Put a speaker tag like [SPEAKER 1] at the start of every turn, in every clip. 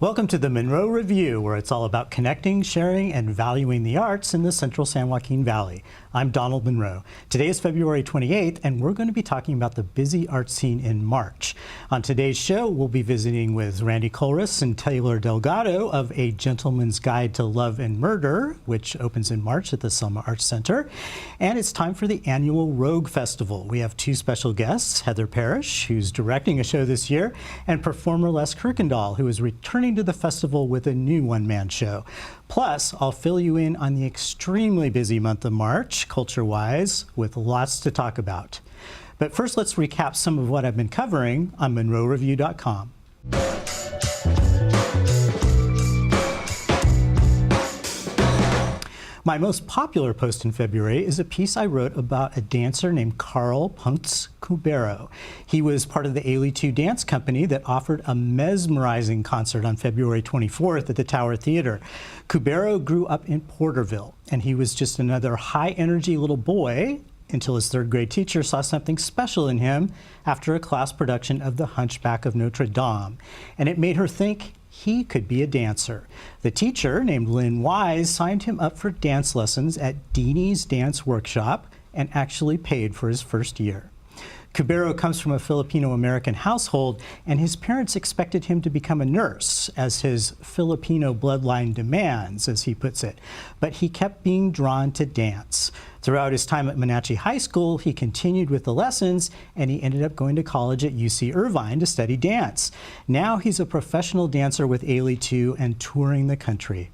[SPEAKER 1] Welcome to the Munro Review, where it's all about connecting, sharing, and valuing the arts in the central San Joaquin Valley. I'm Donald Munro. Today is February 28th, and we're going to be talking about the busy art scene in March. On today's show, we'll be visiting with Randy Kohlruss and Taylor Delgado of A Gentleman's Guide to Love and Murder, which opens in March at the Selma Arts Center. And it's time for the annual Rogue Festival. We have two special guests, Heather Parish, who's directing a show this year, and performer Les Kurkendaal, who is returning to the festival with a new one-man show. Plus, I'll fill you in on the extremely busy month of March, culture-wise, with lots to talk about. But first, let's recap some of what I've been covering on MunroReview.com. My most popular post in February is a piece I wrote about a dancer named Carl Puntz Kubero. He was part of the A18 dance company that offered a mesmerizing concert on February 24th at the Tower Theater. Kubero grew up in Porterville, and he was just another high-energy little boy until his third grade teacher saw something special in him after a class production of The Hunchback of Notre Dame, and it made her think he could be a dancer. The teacher, named Lynn Wise, signed him up for dance lessons at Deanie's Dance Workshop and actually paid for his first year. Kubero comes from a Filipino-American household, and his parents expected him to become a nurse, as his Filipino bloodline demands, as he puts it. But he kept being drawn to dance. Throughout his time at Monache High School, he continued with the lessons, and he ended up going to college at UC Irvine to study dance. Now he's a professional dancer with A18 and touring the country.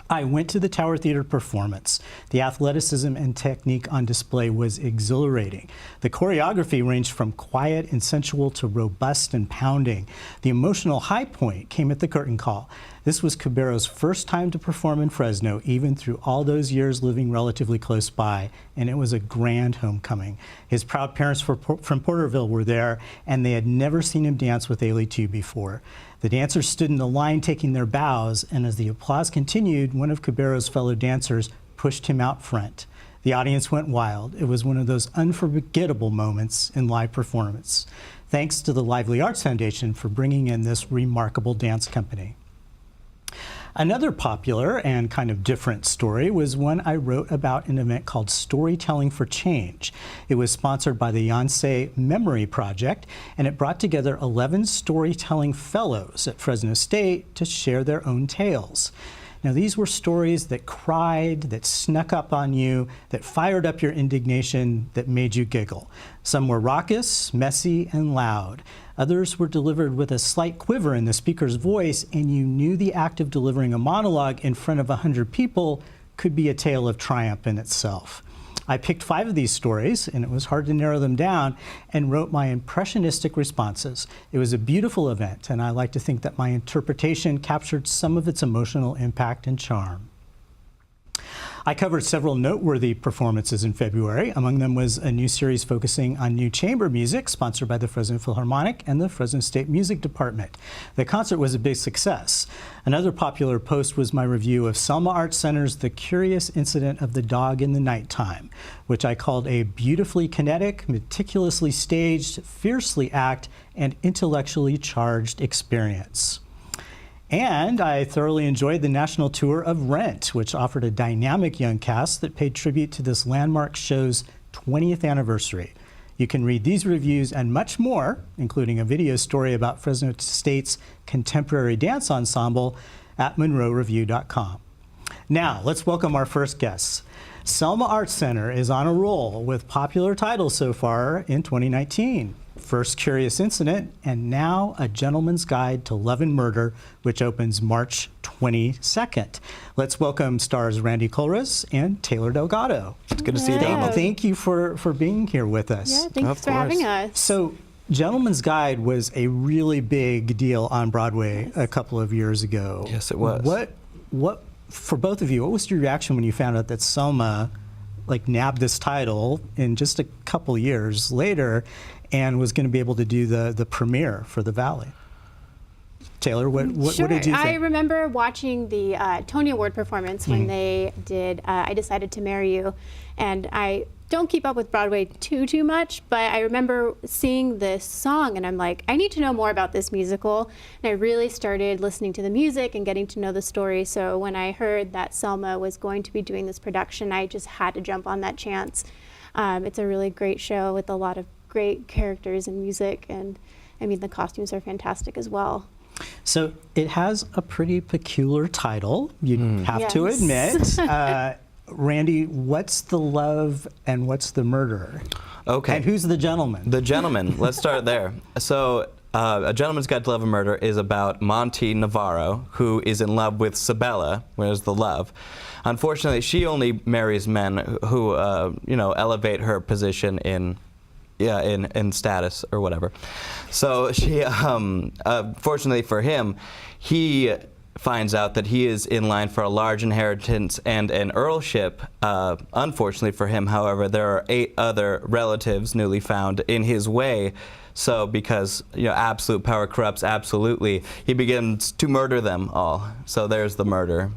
[SPEAKER 1] I went to the Tower Theater performance. The athleticism and technique on display was exhilarating. The choreography ranged from quiet and sensual to robust and pounding. The emotional high point came at the curtain call. This was Kubero's first time to perform in Fresno, even through all those years living relatively close by, and it was a grand homecoming. His proud parents from Porterville were there, and they had never seen him dance with A18 before. The dancers stood in the line taking their bows, and as the applause continued, one of Kubero's fellow dancers pushed him out front. The audience went wild. It was one of those unforgettable moments in live performance. Thanks to the Lively Arts Foundation for bringing in this remarkable dance company. Another popular and kind of different story was one I wrote about an event called Storytelling for Change. It was sponsored by the Yonsei Memory Project, and it brought together 11 storytelling fellows at Fresno State to share their own tales. Now, these were stories that cried, that snuck up on you, that fired up your indignation, that made you giggle. Some were raucous, messy, and loud. Others were delivered with a slight quiver in the speaker's voice, and you knew the act of delivering a monologue in front of 100 people could be a tale of triumph in itself. I picked 5 of these stories, and it was hard to narrow them down, and wrote my impressionistic responses. It was a beautiful event, and I like to think that my interpretation captured some of its emotional impact and charm. I covered several noteworthy performances in February. Among them was a new series focusing on new chamber music, sponsored by the Fresno Philharmonic and the Fresno State Music Department. The concert was a big success. Another popular post was my review of Selma Arts Center's The Curious Incident of the Dog in the Nighttime, which I called a beautifully kinetic, meticulously staged, fiercely act, and intellectually charged experience. And I thoroughly enjoyed the national tour of Rent, which offered a dynamic young cast that paid tribute to this landmark show's 20th anniversary. You can read these reviews and much more, including a video story about Fresno State's contemporary dance ensemble, at MunroReview.com. Now, let's welcome our first guests. Selma Arts Center is on a roll with popular titles so far in 2019. First Curious Incident, and now A Gentleman's Guide to Love and Murder, which opens March 22nd. Let's welcome stars Randy Kohlruss and Taylor Delgado.
[SPEAKER 2] It's good to see you, Donald.
[SPEAKER 1] Thank you for being here with us.
[SPEAKER 3] Yeah, thanks for having us.
[SPEAKER 1] So, Gentleman's Guide was a really big deal on Broadway a couple of years ago.
[SPEAKER 2] Yes, it was.
[SPEAKER 1] What for both of you, what was your reaction when you found out that Selma nabbed this title in just a couple years later and was going to be able to do the premiere for the Valley? Taylor, what did you think?
[SPEAKER 3] I remember watching the Tony Award performance when they did I Decided to Marry You, and I don't keep up with Broadway too much, but I remember seeing this song and I'm like, I need to know more about this musical. And I really started listening to the music and getting to know the story. So when I heard that Selma was going to be doing this production, I just had to jump on that chance. It's a really great show with a lot of great characters and music, and I mean the costumes are fantastic as well.
[SPEAKER 1] So it has a pretty peculiar title, you have to admit. Randy, what's the love and what's the murder?
[SPEAKER 2] Okay.
[SPEAKER 1] And who's the gentleman?
[SPEAKER 2] The gentleman. Let's start there. So, A Gentleman's Guide to Love and Murder is about Monty Navarro, who is in love with Sabella. Where's the love? Unfortunately, she only marries men who, elevate her position in status or whatever. So she, fortunately for him, he finds out that he is in line for a large inheritance and an earlship. Unfortunately for him, however, there are 8 other relatives newly found in his way. So because absolute power corrupts absolutely, he begins to murder them all. So there's the murder.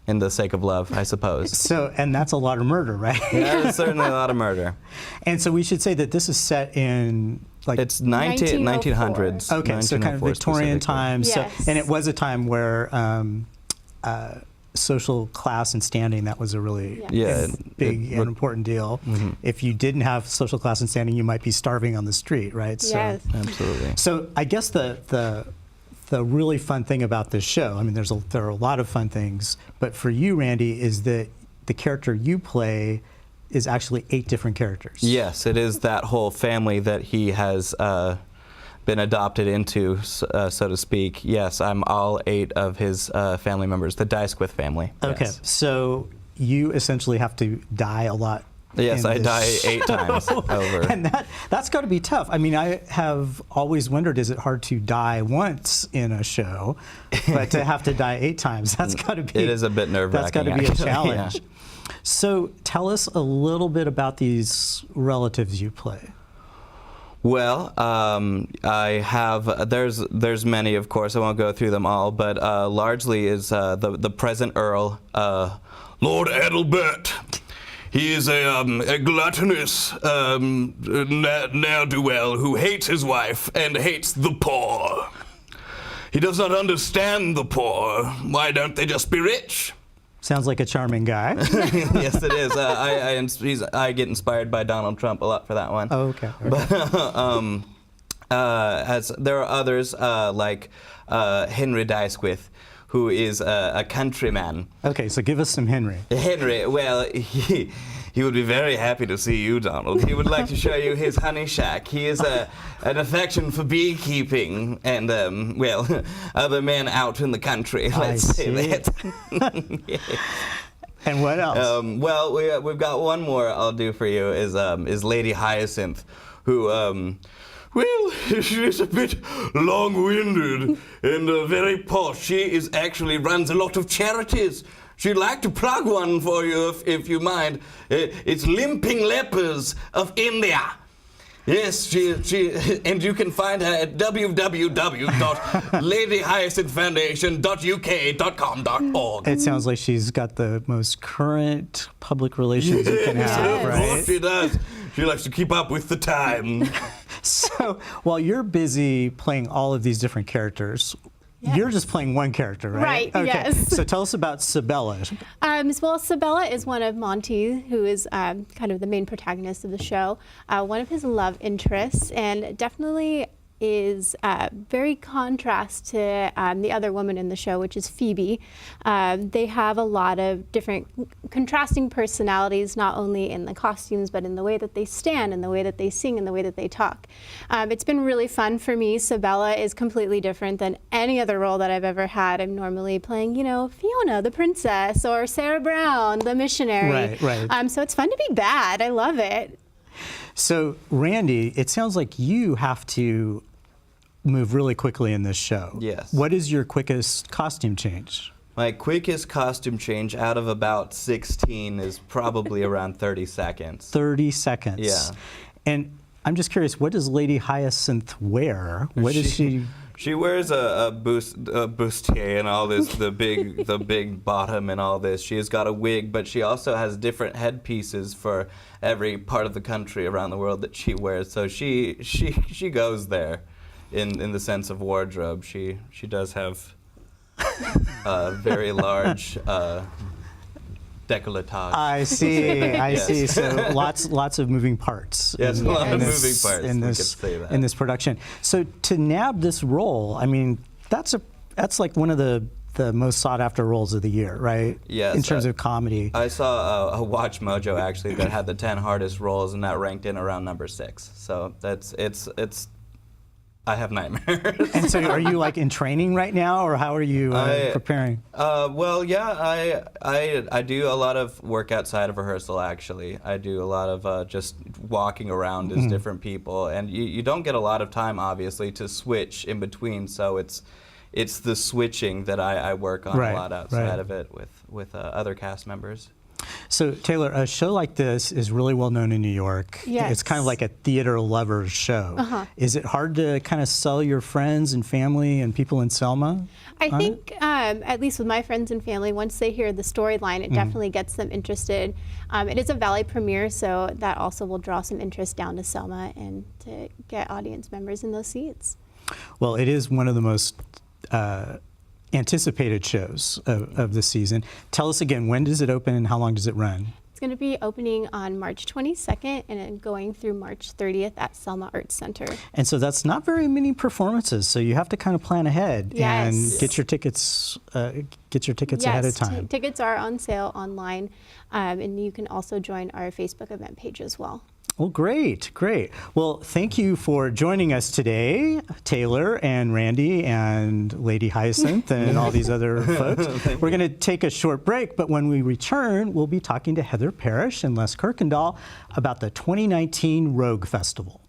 [SPEAKER 2] In the sake of love, I suppose.
[SPEAKER 1] So, and that's a lot of murder, right?
[SPEAKER 2] Yeah, it's certainly a lot of murder.
[SPEAKER 1] And so we should say that this is set in like
[SPEAKER 2] it's 1900s.
[SPEAKER 1] Okay, so kind of Victorian times.
[SPEAKER 3] Yes.
[SPEAKER 1] So, and it was a time where social class and standing, that was a really big and important deal. If you didn't have social class and standing, you might be starving on the street, right?
[SPEAKER 3] Yes.
[SPEAKER 1] So,
[SPEAKER 2] absolutely.
[SPEAKER 1] So I guess the really fun thing about this show, I mean, there are a lot of fun things, but for you, Randy, is that the character you play is actually 8 different characters.
[SPEAKER 2] Yes, it is that whole family that he has been adopted into, so to speak. Yes, I'm all 8 of his family members, the Dysquith family.
[SPEAKER 1] Okay,
[SPEAKER 2] yes.
[SPEAKER 1] So you essentially have to die a lot.
[SPEAKER 2] Yes, I die 8 times over.
[SPEAKER 1] And that's got to be tough. I mean, I have always wondered, is it hard to die once in a show, but to have to die 8 times, that's got to be...
[SPEAKER 2] It is a bit nerve-wracking,
[SPEAKER 1] that's got to be a challenge.
[SPEAKER 2] Yeah.
[SPEAKER 1] So tell us a little bit about these relatives you play.
[SPEAKER 2] Well, I have, there's many, of course, I won't go through them all, but largely is the present Earl, Lord Adelbert. He is a gluttonous ne'er-do-well who hates his wife and hates the poor. He does not understand the poor. Why don't they just be rich?
[SPEAKER 1] Sounds like a charming guy.
[SPEAKER 2] Yes, it is. I get inspired by Donald Trump a lot for that one.
[SPEAKER 1] Oh, okay.
[SPEAKER 2] But as there are others like Henry Dysquith, who is a countryman.
[SPEAKER 1] Okay, so give us some Henry.
[SPEAKER 2] Henry, well, he would be very happy to see you, Donald. He would like to show you his honey shack. He is an affection for beekeeping and, other men out in the country, let's say that. Yes.
[SPEAKER 1] And what else?
[SPEAKER 2] Well, we've got one more I'll do for you is Lady Hyacinth, who, well, she's a bit long-winded and very posh. She actually runs a lot of charities. She'd like to plug one for you if you mind. It's Limping Lepers of India. Yes, and you can find her at www.ladyhyacinthfoundation.uk.com.org.
[SPEAKER 1] It sounds like she's got the most current public relations you can have,
[SPEAKER 2] Of
[SPEAKER 1] right?
[SPEAKER 2] course she does. She likes to keep up with the time.
[SPEAKER 1] So while you're busy playing all of these different characters, you're just playing one character, right?
[SPEAKER 3] Right,
[SPEAKER 1] Okay.
[SPEAKER 3] yes.
[SPEAKER 1] So tell us about Sabella.
[SPEAKER 3] Well, Sabella is one of Monty, who is kind of the main protagonist of the show, one of his love interests, and definitely is very contrast to the other woman in the show, which is Phoebe. They have a lot of different contrasting personalities, not only in the costumes, but in the way that they stand, and the way that they sing, and the way that they talk. It's been really fun for me. Sabella is completely different than any other role that I've ever had. I'm normally playing, Fiona, the princess, or Sarah Brown, the missionary.
[SPEAKER 1] Right.
[SPEAKER 3] So it's fun to be bad. I love it.
[SPEAKER 1] So Randy, it sounds like you have to move really quickly in this show.
[SPEAKER 2] Yes.
[SPEAKER 1] What is your quickest costume change?
[SPEAKER 2] My quickest costume change out of about 16 is probably around 30 seconds.
[SPEAKER 1] 30 seconds.
[SPEAKER 2] Yeah.
[SPEAKER 1] And I'm just curious, what does Lady Hyacinth wear? What is she?
[SPEAKER 2] She wears a bustier and all this, the big bottom and all this. She has got a wig, but she also has different headpieces for every part of the country around the world that she wears. So she goes there, in the sense of wardrobe. She does have a very large décolletage.
[SPEAKER 1] I see. So lots of moving parts.
[SPEAKER 2] Yes, a lot of moving parts.
[SPEAKER 1] In this production. So to nab this role, I mean, that's like one of the most sought after roles of the year, right?
[SPEAKER 2] Yes.
[SPEAKER 1] In terms of comedy.
[SPEAKER 2] I saw a Watch Mojo actually that had the 10 hardest roles, and that ranked in around number 6. So it's. I have nightmares.
[SPEAKER 1] And so are you like in training right now, or how are you preparing?
[SPEAKER 2] Well, yeah, I do a lot of work outside of rehearsal, actually. I do a lot of just walking around as different people, and you don't get a lot of time, obviously, to switch in between, so it's the switching that I work on a lot outside of it with other cast members.
[SPEAKER 1] So, Taylor, a show like this is really well known in New York.
[SPEAKER 3] Yes.
[SPEAKER 1] It's kind of like a theater lover's show. Is it hard to kind of sell your friends and family and people in Selma?
[SPEAKER 3] I think, at least with my friends and family, once they hear the storyline, it definitely gets them interested. It is a Valley premiere, so that also will draw some interest down to Selma and to get audience members in those seats.
[SPEAKER 1] Well, it is one of the most anticipated shows of the season. Tell us again, when does it open and how long does it run?
[SPEAKER 3] It's going to be opening on March 22nd and then going through March 30th at Selma Arts Center.
[SPEAKER 1] And so that's not very many performances, so you have to kind of plan ahead and get your tickets ahead of time.
[SPEAKER 3] Tickets are on sale online, and you can also join our Facebook event page as well.
[SPEAKER 1] Well, great. Well, thank you for joining us today, Taylor and Randy and Lady Hyacinth and all these other folks. We're going to take a short break, but when we return, we'll be talking to Heather Parish and Les Kurkendaal about the 2019 Rogue Festival.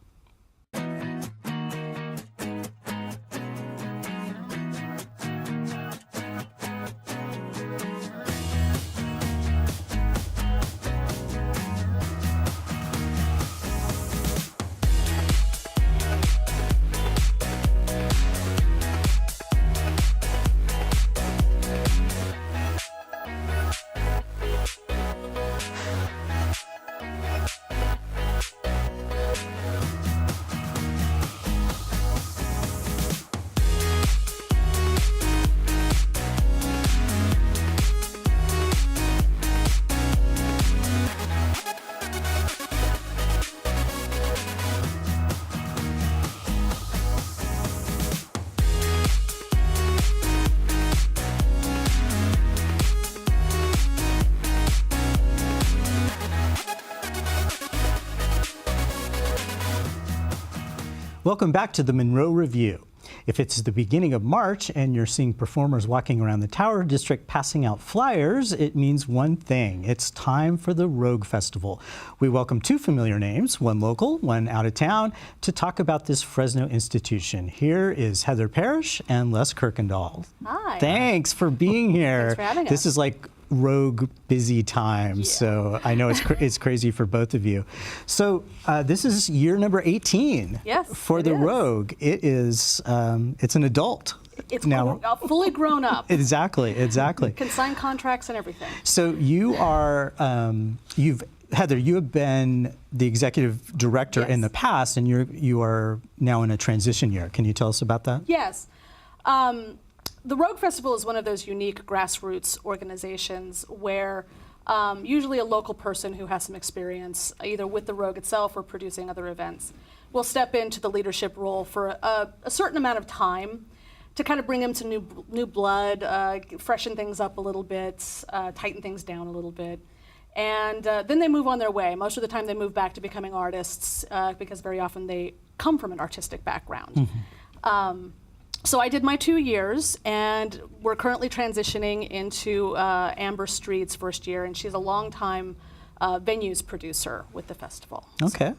[SPEAKER 1] Welcome back to the Munro Review. If it's the beginning of March and you're seeing performers walking around the Tower District passing out flyers, it means one thing. It's time for the Rogue Festival. We welcome two familiar names, one local, one out of town, to talk about this Fresno institution. Here is Heather Parish and Les Kurkendaal.
[SPEAKER 4] Hi.
[SPEAKER 1] Thanks for being here.
[SPEAKER 4] Thanks for having us.
[SPEAKER 1] This is like Rogue busy time, so I know it's crazy for both of you. So this is year number 18 for the Rogue. It is it's an adult.
[SPEAKER 4] It's
[SPEAKER 1] now
[SPEAKER 4] fully grown up.
[SPEAKER 1] Exactly.
[SPEAKER 4] Can sign contracts and everything.
[SPEAKER 1] So you are Heather, you have been the executive director in the past, and you are now in a transition year. Can you tell us about that?
[SPEAKER 4] Yes. The Rogue Festival is one of those unique grassroots organizations where usually a local person who has some experience, either with the Rogue itself or producing other events, will step into the leadership role for a certain amount of time to kind of bring them to new blood, freshen things up a little bit, tighten things down a little bit. And then they move on their way. Most of the time they move back to becoming artists because very often they come from an artistic background. So I did my 2 years, and we're currently transitioning into Amber Street's first year, and she's a longtime venues producer with the festival.
[SPEAKER 1] Okay.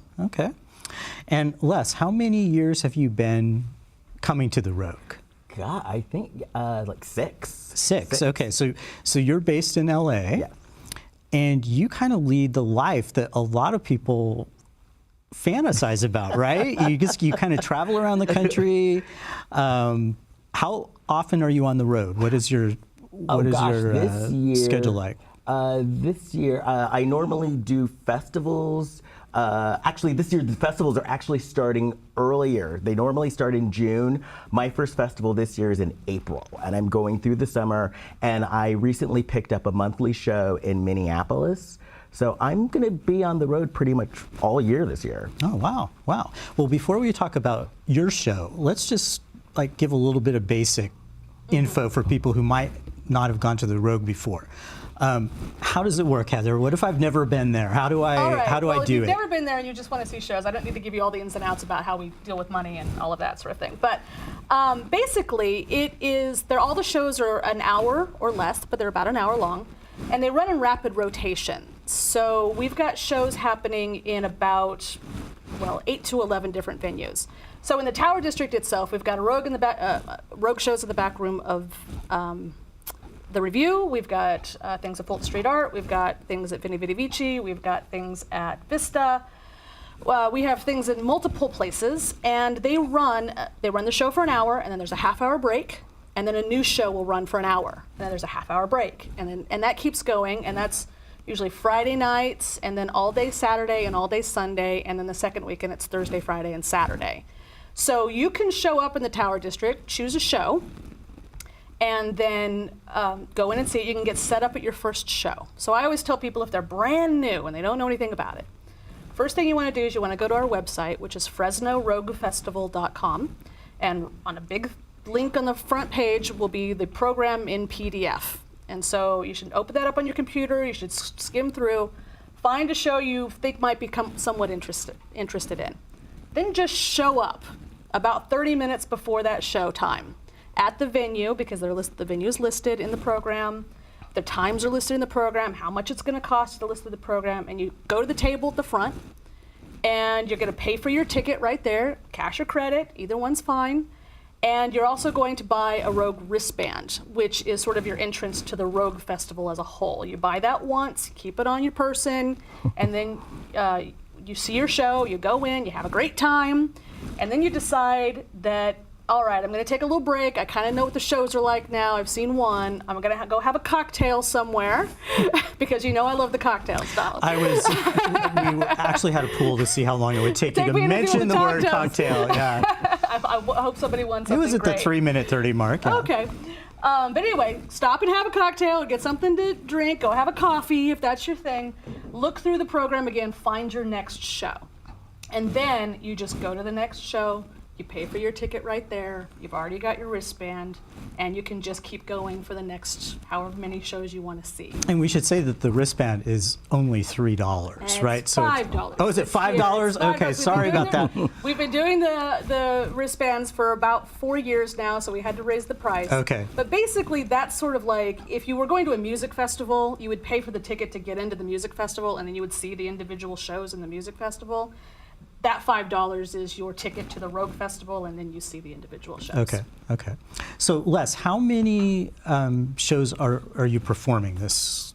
[SPEAKER 1] And Les, how many years have you been coming to the Rogue?
[SPEAKER 5] God, I think like 6.
[SPEAKER 1] 6. Okay, so you're based in LA,
[SPEAKER 5] yeah.
[SPEAKER 1] And you kind of lead the life that a lot of people fantasize about, right? You kind of travel around the country. How often are you on the road? What is your
[SPEAKER 5] This year,
[SPEAKER 1] schedule like?
[SPEAKER 5] This year, I normally do festivals. Actually, this year the festivals are actually starting earlier. They normally start in June. My first festival this year is in April, and I'm going through the summer. And I recently picked up a monthly show in Minneapolis. So I'm going to be on the road pretty much all year this year.
[SPEAKER 1] Oh, wow. Wow. Well, before we talk about your show, let's just give a little bit of basic info for people who might not have gone to the Rogue before. How does it work, Heather? What if I've never been there? How do I
[SPEAKER 4] All right.
[SPEAKER 1] I do
[SPEAKER 4] if you've
[SPEAKER 1] it?
[SPEAKER 4] never been there and you just want to see shows, I don't need to give you all the ins and outs about how we deal with money and all of that sort of thing. But basically, all the shows are an hour or less, but they're about an hour long, and they run in rapid rotation. So we've got shows happening in about 8 to 11 different venues. So in the Tower District itself, we've got a Rogue in the back, Rogue shows in the back room of the Review. We've got things at Fulton Street Art. We've got things at Vini Vidi Vici. We've got things at Vista. We have things in multiple places, and they run the show for an hour, and then there's a half-hour break, and then a new show will run for an hour, and then there's a half-hour break, and that keeps going, and that's usually Friday nights, and then all day Saturday and all day Sunday, and then the second weekend it's Thursday, Friday, and Saturday. So you can show up in the Tower District, choose a show, and then go in and see it. You can get set up at your first show. So I always tell people if they're brand new and they don't know anything about it, first thing you want to do is you want to go to our website, which is FresnoRogueFestival.com, and on a big link on the front page will be the program in PDF. And so you should open that up on your computer, you should skim through, find a show you think might become somewhat interested in. Then just show up about 30 minutes before that show time at the venue, because the venue is listed in the program, the times are listed in the program, how much it's going to cost to list in the program, and you go to the table at the front, and you're going to pay for your ticket right there, cash or credit, either one's fine. And you're also going to buy a Rogue wristband, which is sort of your entrance to the Rogue Festival as a whole. You buy that once, keep it on your person, and then you see your show, you go in, you have a great time, and then you decide that, all right, I'm going to take a little break. I kind of know what the shows are like now. I've seen one. I'm going to go have a cocktail somewhere because I love the cocktail style.
[SPEAKER 1] We actually had a pool to see how long it would take you to mention the word cocktail. Yeah.
[SPEAKER 4] I hope somebody won something
[SPEAKER 1] It was at
[SPEAKER 4] great.
[SPEAKER 1] the 3-minute 30 mark. Yeah.
[SPEAKER 4] Okay. But anyway, stop and have a cocktail, get something to drink, go have a coffee if that's your thing. Look through the program again, find your next show. And then you just go to the next show. You pay for your ticket right there. You've already got your wristband, and you can just keep going for the next however many shows you want to see.
[SPEAKER 1] And we should say that the wristband is only $3, right?
[SPEAKER 4] It's $5.
[SPEAKER 1] Oh, is it $5? Okay, sorry about that.
[SPEAKER 4] We've been doing the wristbands for about 4 years now, so we had to raise the price.
[SPEAKER 1] Okay.
[SPEAKER 4] But basically, that's sort of like if you were going to a music festival, you would pay for the ticket to get into the music festival, and then you would see the individual shows in the music festival. That $5 is your ticket to the Rogue Festival, and then you see the individual shows.
[SPEAKER 1] Okay. So, Les, how many shows are you performing this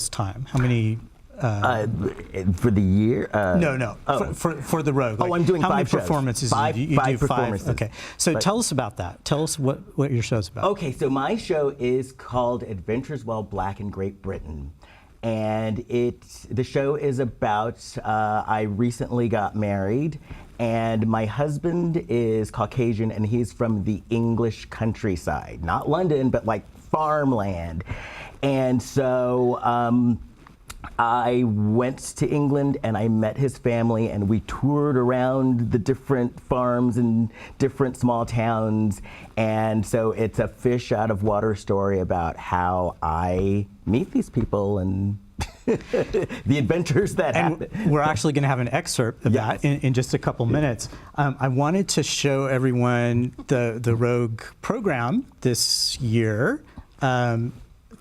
[SPEAKER 1] time? How many?
[SPEAKER 5] For the year?
[SPEAKER 1] No.
[SPEAKER 5] Oh.
[SPEAKER 1] For the Rogue.
[SPEAKER 5] I'm doing
[SPEAKER 1] how
[SPEAKER 5] 5
[SPEAKER 1] many
[SPEAKER 5] shows.
[SPEAKER 1] performances? You
[SPEAKER 5] Five
[SPEAKER 1] do 5.
[SPEAKER 5] performances.
[SPEAKER 1] Okay. So tell us about that. Tell us what your show's about.
[SPEAKER 5] Okay, so my show is called Adventures While Black in Great Britain. And the show is about, I recently got married, and my husband is Caucasian, and he's from the English countryside. Not London, but like farmland. And so I went to England and I met his family, and we toured around the different farms and different small towns. And so it's a fish out of water story about how I meet these people and the adventures that happen.
[SPEAKER 1] We're actually going to have an excerpt of that in just a couple minutes. I wanted to show everyone the Rogue program this year.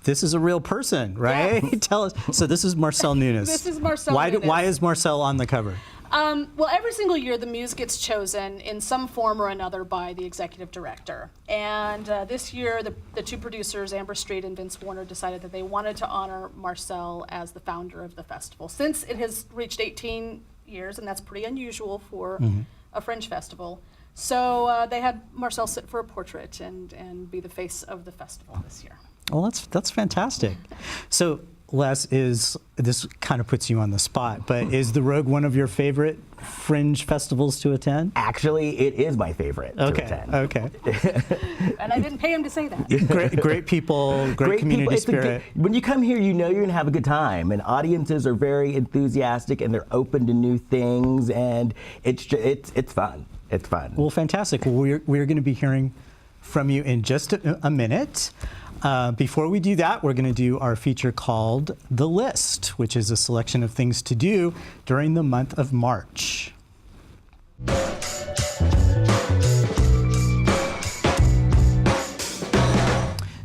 [SPEAKER 1] This is a real person, right?
[SPEAKER 4] Yes.
[SPEAKER 1] Tell us. So this is Marcel Nunes.
[SPEAKER 4] This is Marcel
[SPEAKER 1] Nunes.
[SPEAKER 4] Nunes.
[SPEAKER 1] Why is Marcel on the cover?
[SPEAKER 4] Well, every single year the muse gets chosen in some form or another by the executive director. And this year the two producers, Amber Street and Vince Warner, decided that they wanted to honor Marcel as the founder of the festival. Since it has reached 18 years, and that's pretty unusual for a fringe festival. So they had Marcel sit for a portrait and be the face of the festival this year.
[SPEAKER 1] Well, that's fantastic. So, Les, this kind of puts you on the spot, but is the Rogue one of your favorite fringe festivals to attend?
[SPEAKER 5] Actually, it is my favorite to attend.
[SPEAKER 1] Okay.
[SPEAKER 4] And I didn't pay him to say that.
[SPEAKER 1] Great people, great community
[SPEAKER 5] people.
[SPEAKER 1] spirit.
[SPEAKER 5] When you come here, you know you're going to have a good time, and audiences are very enthusiastic and they're open to new things, and it's fun. It's fun.
[SPEAKER 1] Well, fantastic. Well, we're going to be hearing from you in just a minute. Before we do that, we're going to do our feature called The List, which is a selection of things to do during the month of March.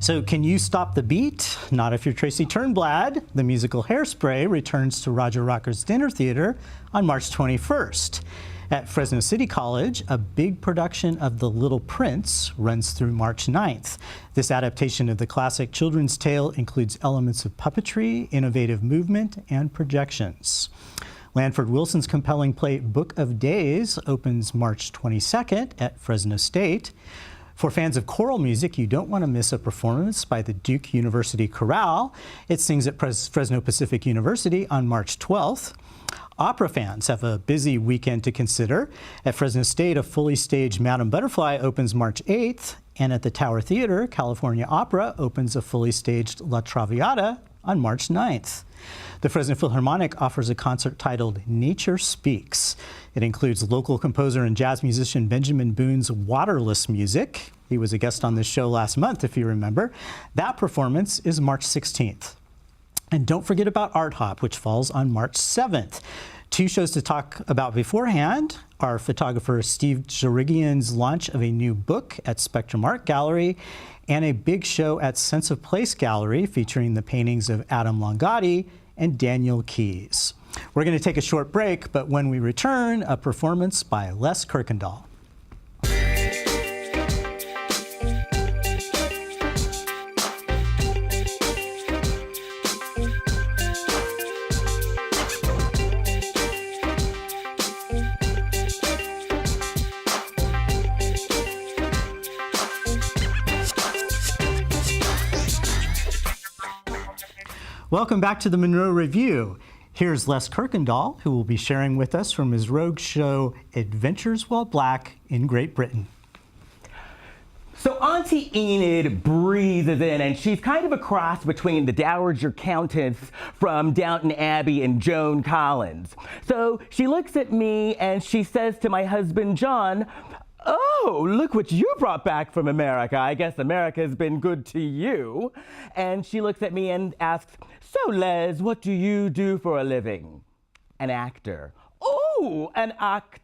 [SPEAKER 1] So, can you stop the beat? Not if you're Tracy Turnblad. The musical Hairspray returns to Roger Rocker's Dinner Theater on March 21st. At Fresno City College, a big production of The Little Prince runs through March 9th. This adaptation of the classic children's tale includes elements of puppetry, innovative movement, and projections. Lanford Wilson's compelling play Book of Days opens March 22nd at Fresno State. For fans of choral music, you don't want to miss a performance by the Duke University Chorale. It sings at Fresno Pacific University on March 12th. Opera fans have a busy weekend to consider. At Fresno State, a fully staged Madame Butterfly opens March 8th, and at the Tower Theater, California Opera opens a fully staged La Traviata on March 9th. The Fresno Philharmonic offers a concert titled Nature Speaks. It includes local composer and jazz musician Benjamin Boone's Waterless music. He was a guest on this show last month, if you remember. That performance is March 16th. And don't forget about Art Hop, which falls on March 7th. Two shows to talk about beforehand are photographer Steve Jarigian's launch of a new book at Spectrum Art Gallery and a big show at Sense of Place Gallery featuring the paintings of Adam Longotti and Daniel Keyes. We're going to take a short break, but when we return, a performance by Les Kurkendaal. Welcome back to the Munro Review. Here's Les Kurkendaal, who will be sharing with us from his rogue show, Adventures While Black in Great Britain.
[SPEAKER 5] So Auntie Enid breezes in, and she's kind of a cross between the Dowager Countess from Downton Abbey and Joan Collins. So she looks at me and she says to my husband, John, "Oh, look what you brought back from America. I guess America's been good to you." And she looks at me and asks, "So, Les, what do you do for a living?" "An actor." "Oh, an actor.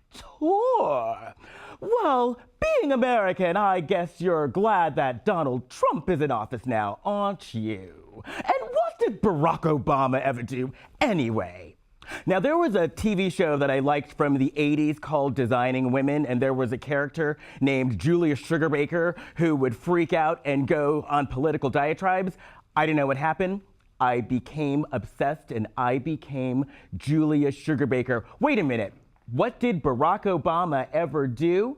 [SPEAKER 5] Well, being American, I guess you're glad that Donald Trump is in office now, aren't you? And what did Barack Obama ever do anyway?" Now, there was a TV show that I liked from the 80s called Designing Women, and there was a character named Julia Sugarbaker who would freak out and go on political diatribes. I didn't know what happened. I became obsessed, and I became Julia Sugarbaker. Wait a minute. What did Barack Obama ever do?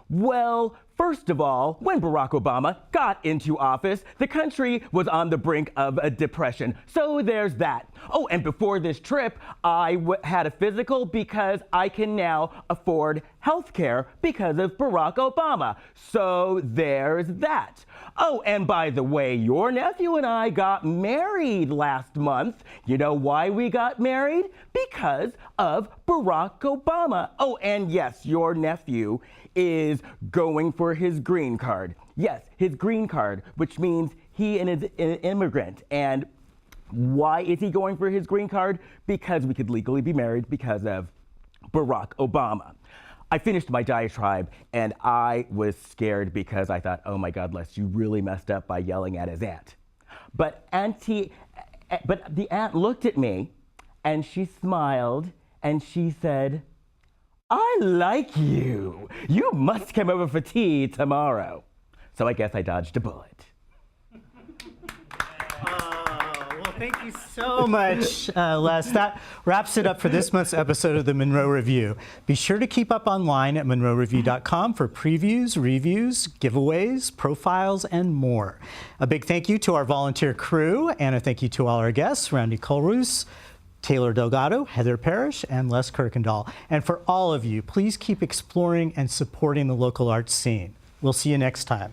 [SPEAKER 5] Well, first of all, when Barack Obama got into office, the country was on the brink of a depression. So there's that. Oh, and before this trip, I had a physical because I can now afford health care because of Barack Obama. So there's that. Oh, and by the way, your nephew and I got married last month. You know why we got married? Because of Barack Obama. Oh, and yes, your nephew is going for his green card. Yes, his green card, which means he is an immigrant. And why is he going for his green card? Because we could legally be married because of Barack Obama. I finished my diatribe and I was scared because I thought, oh my God, Les, you really messed up by yelling at his aunt. But the aunt looked at me and she smiled and she said, "I like you. You must come over for tea tomorrow." So I guess I dodged a bullet.
[SPEAKER 1] Well, Thank you so much, Les. That wraps it up for this month's episode of the Munro Review. Be sure to keep up online at munroreview.com for previews, reviews, giveaways, profiles, and more. A big thank you to our volunteer crew, and a thank you to all our guests, Randy Kohlruss, Taylor Delgado, Heather Parish, and Les Kurkendaal. And for all of you, please keep exploring and supporting the local arts scene. We'll see you next time.